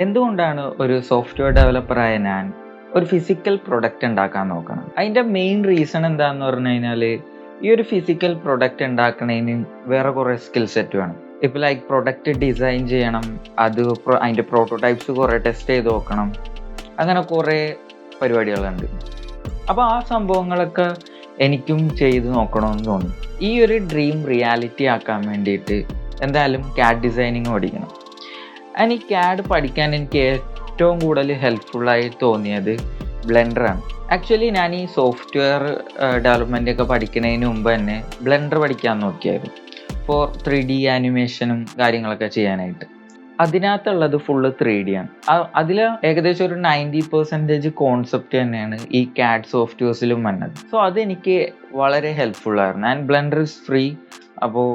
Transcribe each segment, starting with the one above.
എന്തുകൊണ്ടാണ് ഒരു സോഫ്റ്റ്വെയർ ഡെവലപ്പറായ ഞാൻ ഒരു ഫിസിക്കൽ പ്രൊഡക്റ്റ് ഉണ്ടാക്കാൻ നോക്കണം? അതിൻ്റെ മെയിൻ റീസൺ എന്താണെന്ന് പറഞ്ഞു കഴിഞ്ഞാൽ, ഈ ഒരു ഫിസിക്കൽ പ്രൊഡക്റ്റ് ഉണ്ടാക്കുന്നതിന് വേറെ കുറേ സ്കിൽ സെറ്റ് വേണം. ഇപ്പോൾ ലൈക്ക് പ്രൊഡക്റ്റ് ഡിസൈൻ ചെയ്യണം, അതിൻ്റെ പ്രോട്ടോടൈപ്സ് കുറേ ടെസ്റ്റ് ചെയ്ത് നോക്കണം, അങ്ങനെ കുറേ പരിപാടികളുണ്ട്. അപ്പോൾ ആ സംഭവങ്ങളൊക്കെ എനിക്കും ചെയ്ത് നോക്കണമെന്ന് തോന്നി. ഈ ഒരു ഡ്രീം റിയാലിറ്റി ആക്കാൻ വേണ്ടിയിട്ട് എന്തായാലും CAD ഡിസൈനിങ് പഠിക്കണം. ഈ CAD പഠിക്കാൻ എനിക്ക് ഏറ്റവും കൂടുതൽ ഹെൽപ്ഫുള്ളായി തോന്നിയത് ബ്ലെൻഡറാണ്. ആക്ച്വലി ഞാൻ ഈ സോഫ്റ്റ്വെയർ ഡെവലപ്മെൻ്റ് ഒക്കെ പഠിക്കുന്നതിന് മുമ്പ് തന്നെ ബ്ലെൻഡർ പഠിക്കാൻ നോക്കിയായിരുന്നു, ഫോർ 3D ആനിമേഷനും കാര്യങ്ങളൊക്കെ ചെയ്യാനായിട്ട്. അതിനകത്തുള്ളത് ഫുള്ള് 3D ആണ്. അതിൽ ഏകദേശം ഒരു 90% കോൺസെപ്റ്റ് തന്നെയാണ് ഈ CAD സോഫ്റ്റ്വെയർസിലും വന്നത്. സോ അതെനിക്ക് വളരെ ഹെൽപ്ഫുള്ളായിരുന്നു. And blender is free. അപ്പോൾ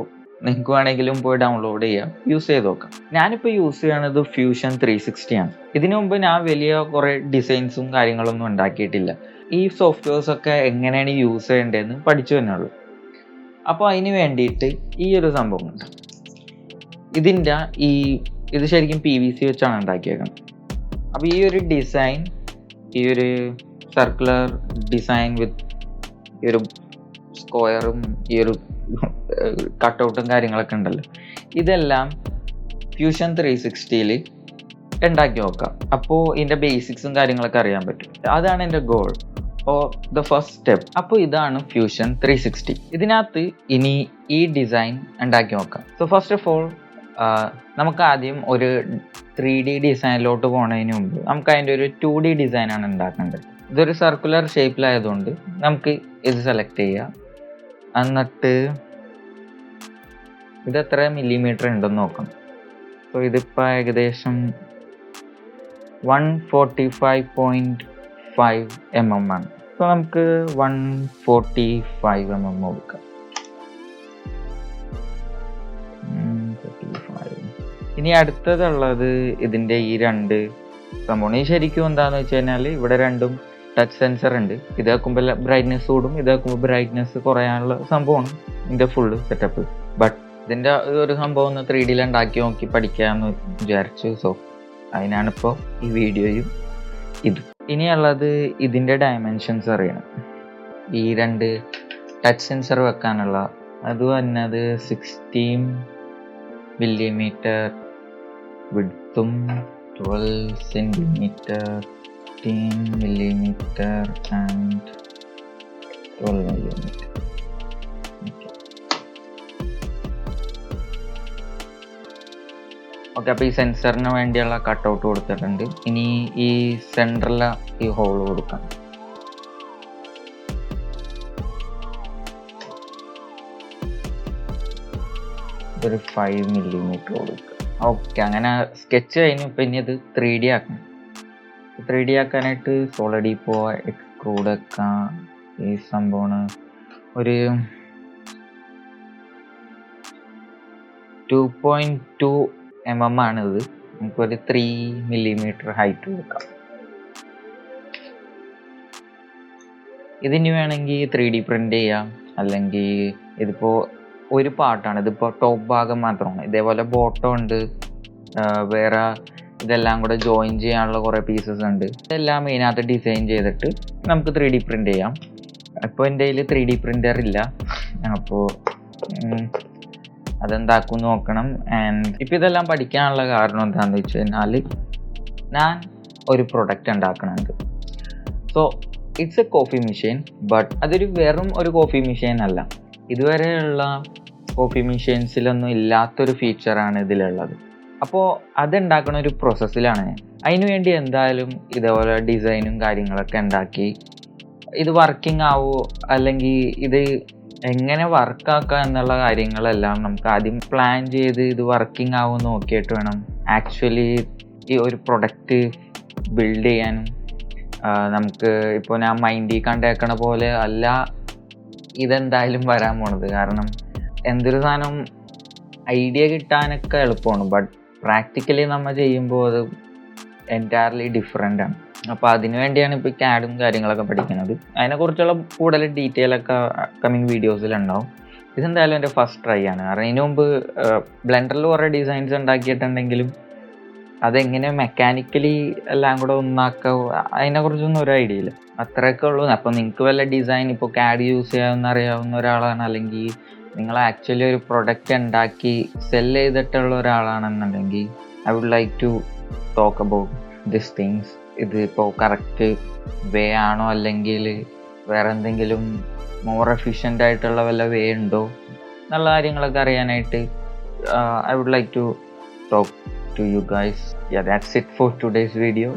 നിങ്ങൾക്ക് വേണമെങ്കിലും പോയി ഡൗൺലോഡ് ചെയ്യാം, യൂസ് ചെയ്ത് നോക്കാം. ഞാനിപ്പോൾ യൂസ് ചെയ്യണത് ഫ്യൂഷൻ 360 ആണ്. ഇതിനു മുമ്പ് ഞാൻ വലിയ കുറേ ഡിസൈൻസും കാര്യങ്ങളൊന്നും ഉണ്ടാക്കിയിട്ടില്ല. ഈ സോഫ്റ്റ്വെയർസൊക്കെ എങ്ങനെയാണ് യൂസ് ചെയ്യേണ്ടതെന്ന് പഠിച്ചു തന്നെയുള്ളൂ. അപ്പോൾ അതിന് വേണ്ടിയിട്ട് ഈ ഒരു സംഭവം ഉണ്ട്. ഇത് ശരിക്കും PVC വെച്ചാണ് ഉണ്ടാക്കിയേക്കുന്നത്. അപ്പോൾ ഈ ഒരു ഡിസൈൻ, ഈ ഒരു സർക്കുലർ ഡിസൈൻ വിത്ത് ഈ ഒരു സ്ക്വയറും ഈ ഒരു കട്ടൗട്ടും കാര്യങ്ങളൊക്കെ ഉണ്ടല്ലോ, ഇതെല്ലാം ഫ്യൂഷൻ 360യിൽ ഉണ്ടാക്കി നോക്കാം. അപ്പോൾ ഇതിൻ്റെ ബേസിക്സും കാര്യങ്ങളൊക്കെ അറിയാൻ പറ്റും. അതാണ് എൻ്റെ ഗോൾ, ദ ഫസ്റ്റ് സ്റ്റെപ്പ്. അപ്പോൾ ഇതാണ് ഫ്യൂഷൻ 360. ഇതിനകത്ത് ഇനി ഈ ഡിസൈൻ ഉണ്ടാക്കി നോക്കാം. സോ ഫസ്റ്റ് ഓഫ് ഓൾ നമുക്ക് ആദ്യം ഒരു 3D ഡിസൈനിലോട്ട് പോകുന്നതിന് മുമ്പ് നമുക്ക് അതിൻ്റെ ഒരു 2D ഡിസൈനാണ് ഉണ്ടാക്കേണ്ടത്. ഇതൊരു സർക്കുലർ ഷേപ്പിലായതുകൊണ്ട് നമുക്ക് ഇത് സെലക്ട് ചെയ്യാം. എന്നിട്ട് ഇത് എത്ര മില്ലിമീറ്റർ ഉണ്ടെന്ന് നോക്കണം. സോ ഇതിപ്പോൾ ഏകദേശം 145.5 mm ആണ്. സോ നമുക്ക് 145 mm കൊടുക്കാം. ഇനി അടുത്തതുള്ളത് ഇതിൻ്റെ ഈ രണ്ട് സംഭവം. ഈ ശരിക്കും എന്താണെന്ന് വെച്ച് കഴിഞ്ഞാൽ ഇവിടെ രണ്ടും ടച്ച് സെൻസർ ഉണ്ട്. ഇതാക്കുമ്പോൾ ബ്രൈറ്റ്നെസ് കൂടും, ഇതാക്കുമ്പോൾ ബ്രൈറ്റ്നെസ് കുറയാനുള്ള സംഭവമാണ് ഇതിൻ്റെ ഫുള്ള് സെറ്റപ്പ്. ബട്ട് ഇതിൻ്റെ ഒരു സംഭവം ഒന്ന് 3D ഉണ്ടാക്കി നോക്കി പഠിക്കാമെന്ന് വിചാരിച്ചു. സോ അതിനാണിപ്പോൾ ഈ വീഡിയോയും ഇതും. ഇനിയുള്ളത് ഇതിൻ്റെ ഡയമെൻഷൻസ് അറിയണം. ഈ രണ്ട് ടച്ച് സെൻസർ വെക്കാനുള്ള അത് വന്നത് 16 mm വിഡ്ത്തും 12 cm 10 mm and 12 mm. Okay, അപ്പോൾ ഈ സെൻസറിന് വേണ്ടിയുള്ള കട്ടൗട്ട് കൊടുത്തിട്ടുണ്ട്. ഇനി ഈ സെൻറ്ററിൽ ഈ ഹോൾ കൊടുക്കാം. ഇതൊരു 5 mm കൊടുക്കുക. ഓക്കെ, അങ്ങനെ സ്കെച്ച് കഴിഞ്ഞു. ഇപ്പം ഇനി ഇത് 3D ആക്കണം. 3D ആക്കാനായിട്ട് സോളിഡ് പോവാ, എക്സ്ട്രൂഡ് വെക്കാം. ഈ സംഭവമാണ് ഒരു 2.2 mm ആണിത്. നമുക്കൊരു 3 mm ഹൈറ്റ് കൊടുക്കാം. ഇതിന് വേണമെങ്കിൽ 3D പ്രിൻ്റ് ചെയ്യാം, അല്ലെങ്കിൽ ഇതിപ്പോൾ ഒരു പാർട്ടാണ്, ഇതിപ്പോൾ ടോപ്പ് ഭാഗം മാത്രമാണ്. ഇതേപോലെ ബോട്ടം ഉണ്ട്, വേറെ ഇതെല്ലാം കൂടെ ജോയിൻ ചെയ്യാനുള്ള കുറേ പീസസ് ഉണ്ട്. ഇതെല്ലാം ഇതിനകത്ത് ഡിസൈൻ ചെയ്തിട്ട് നമുക്ക് 3D പ്രിൻ്റ് ചെയ്യാം. ഇപ്പോൾ എൻ്റെ കയ്യിൽ 3D പ്രിൻ്റർ ഇല്ല, അപ്പോൾ അതെന്താക്കും നോക്കണം. ആൻഡ് ഇപ്പോൾ ഇതെല്ലാം പഠിക്കാനുള്ള കാരണം എന്താണെന്ന് വെച്ച് കഴിഞ്ഞാൽ ഞാൻ ഒരു പ്രൊഡക്റ്റ് ഉണ്ടാക്കണുണ്ട്. So it's a coffee machine, but അതൊരു വെറും ഒരു കോഫി മെഷീൻ അല്ല. ഇതുവരെയുള്ള കോഫി മെഷീൻസിലൊന്നും ഇല്ലാത്തൊരു ഫീച്ചറാണ് ഇതിലുള്ളത്. അപ്പോൾ അതുണ്ടാക്കുന്ന ഒരു പ്രോസസ്സിലാണ് ഞാൻ. അതിനുവേണ്ടി എന്തായാലും ഇതേപോലെ ഡിസൈനും കാര്യങ്ങളൊക്കെ ഉണ്ടാക്കി ഇത് വർക്കിംഗ് ആവുമോ, അല്ലെങ്കിൽ ഇത് എങ്ങനെ വർക്കാക്കുക എന്നുള്ള കാര്യങ്ങളെല്ലാം നമുക്ക് ആദ്യം പ്ലാൻ ചെയ്ത് ഇത് വർക്കിംഗ് ആവുമെന്ന് നോക്കിയിട്ട് വേണം ആക്ച്വലി ഈ ഒരു പ്രൊഡക്റ്റ് ബിൽഡ് ചെയ്യാനും. നമുക്ക് ഇപ്പോൾ ഞാൻ മൈൻഡിൽ കണ്ടേക്കണ പോലെ അല്ല ഇതെന്തായാലും വരാൻ പോണത്. കാരണം എന്തൊരു സാധനം ഐഡിയ കിട്ടാനൊക്കെ എളുപ്പമാണ്, ബട്ട് പ്രാക്ടിക്കലി നമ്മൾ ചെയ്യുമ്പോൾ അത് എൻറ്റയർലി ഡിഫറെൻ്റ് ആണ്. അപ്പോൾ അതിനു വേണ്ടിയാണ് ഇപ്പോൾ CADും കാര്യങ്ങളൊക്കെ പഠിക്കുന്നത്. അതിനെക്കുറിച്ചുള്ള കൂടുതൽ ഡീറ്റെയിൽ ഒക്കെ കമ്മിങ് വീഡിയോസിലുണ്ടാവും. ഇതെന്തായാലും എൻ്റെ ഫസ്റ്റ് ട്രൈ ആണ്. കാരണം ഇതിനു മുമ്പ് ബ്ലെൻഡറിൽ കുറേ ഡിസൈൻസ് ഉണ്ടാക്കിയിട്ടുണ്ടെങ്കിലും അതെങ്ങനെ മെക്കാനിക്കലി എല്ലാം കൂടെ ഒന്നാക്കാവോ അതിനെ കുറിച്ചൊന്നും ഒരു ഐഡിയ ഇല്ല. അത്രയൊക്കെ ഉള്ളൂ. അപ്പോൾ നിങ്ങൾക്ക് വല്ല ഡിസൈൻ ഇപ്പോൾ CAD യൂസ് ചെയ്യാവുന്ന അറിയാവുന്ന ഒരാളാണ്, അല്ലെങ്കിൽ നിങ്ങൾ ആക്ച്വലി ഒരു പ്രൊഡക്റ്റ് ഉണ്ടാക്കി സെൽ ചെയ്തിട്ടുള്ള ഒരാളാണെന്നുണ്ടെങ്കിൽ I would like to talk about this things. ഇത് ഇപ്പോൾ കറക്റ്റ് വേ ആണോ അല്ലെങ്കിൽ വേറെ എന്തെങ്കിലും മോർ എഫിഷ്യൻ്റ് ആയിട്ടുള്ള വല്ല വേ ഉണ്ടോ എന്നുള്ള കാര്യങ്ങളൊക്കെ അറിയാനായിട്ട് I would like to talk to you guys. Yeah, that's it for today's video.